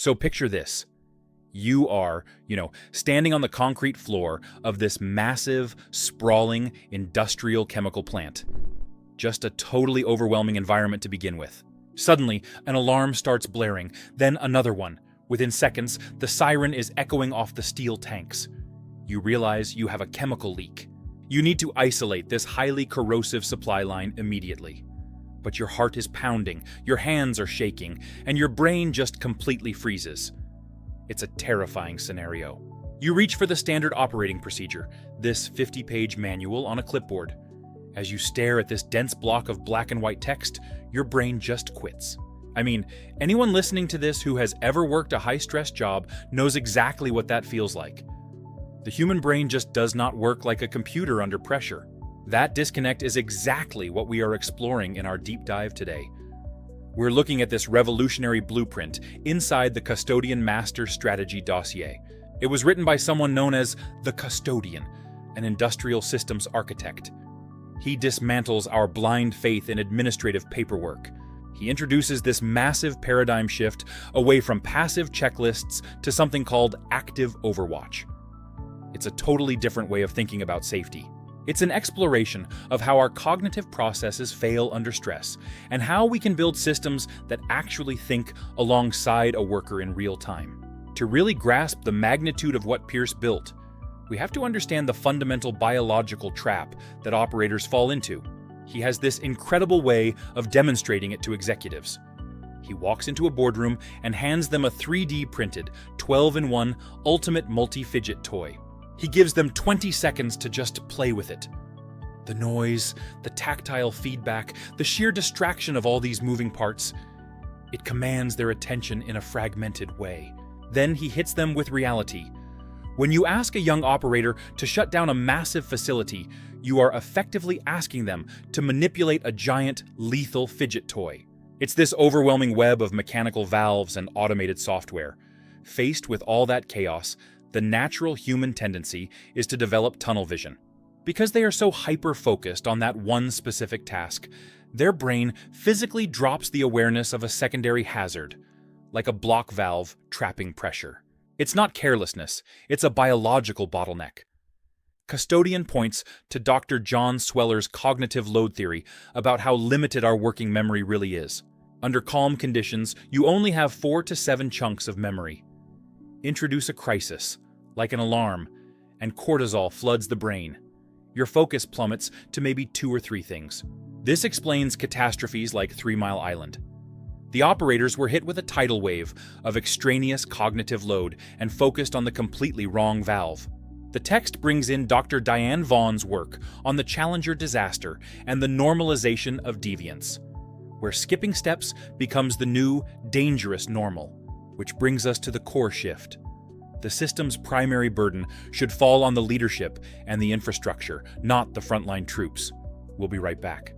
So picture this. You are, standing on the concrete floor of this massive, sprawling, industrial chemical plant. Just a totally overwhelming environment to begin with. Suddenly, an alarm starts blaring, then another one. Within seconds, the siren is echoing off the steel tanks. You realize you have a chemical leak. You need to isolate this highly corrosive supply line immediately. But your heart is pounding, your hands are shaking, and your brain just completely freezes. It's a terrifying scenario. You reach for the standard operating procedure, this 50-page manual on a clipboard. As you stare at this dense block of black and white text, your brain just quits. I mean, anyone listening to this who has ever worked a high-stress job knows exactly what that feels like. The human brain just does not work like a computer under pressure. That disconnect is exactly what we are exploring in our deep dive today. We're looking at this revolutionary blueprint inside the Custodian Master Strategy Dossier. It was written by someone known as the Custodian, an industrial systems architect. He dismantles our blind faith in administrative paperwork. He introduces this massive paradigm shift away from passive checklists to something called active overwatch. It's a totally different way of thinking about safety. It's an exploration of how our cognitive processes fail under stress, and how we can build systems that actually think alongside a worker in real time. To really grasp the magnitude of what Pierce built, we have to understand the fundamental biological trap that operators fall into. He has this incredible way of demonstrating it to executives. He walks into a boardroom and hands them a 3D printed, 12-in-1 ultimate multi-fidget toy. He gives them 20 seconds to just play with it. The noise, the tactile feedback, the sheer distraction of all these moving parts, it commands their attention in a fragmented way. Then he hits them with reality. When you ask a young operator to shut down a massive facility, you are effectively asking them to manipulate a giant, lethal fidget toy. It's this overwhelming web of mechanical valves and automated software. Faced with all that chaos, the natural human tendency is to develop tunnel vision. Because they are so hyper-focused on that one specific task, their brain physically drops the awareness of a secondary hazard, like a block valve trapping pressure. It's not carelessness, it's a biological bottleneck. Custodian points to Dr. John Sweller's cognitive load theory about how limited our working memory really is. Under calm conditions, you only have 4 to 7 chunks of memory. Introduce a crisis, like an alarm, and cortisol floods the brain. Your focus plummets to maybe 2 or 3 things. This explains catastrophes like 3 Mile Island. The operators were hit with a tidal wave of extraneous cognitive load and focused on the completely wrong valve. The text brings in Dr. Diane Vaughan's work on the Challenger disaster and the normalization of deviance, where skipping steps becomes the new, dangerous normal, which brings us to the core shift. The system's primary burden should fall on the leadership and the infrastructure, not the frontline troops. We'll be right back.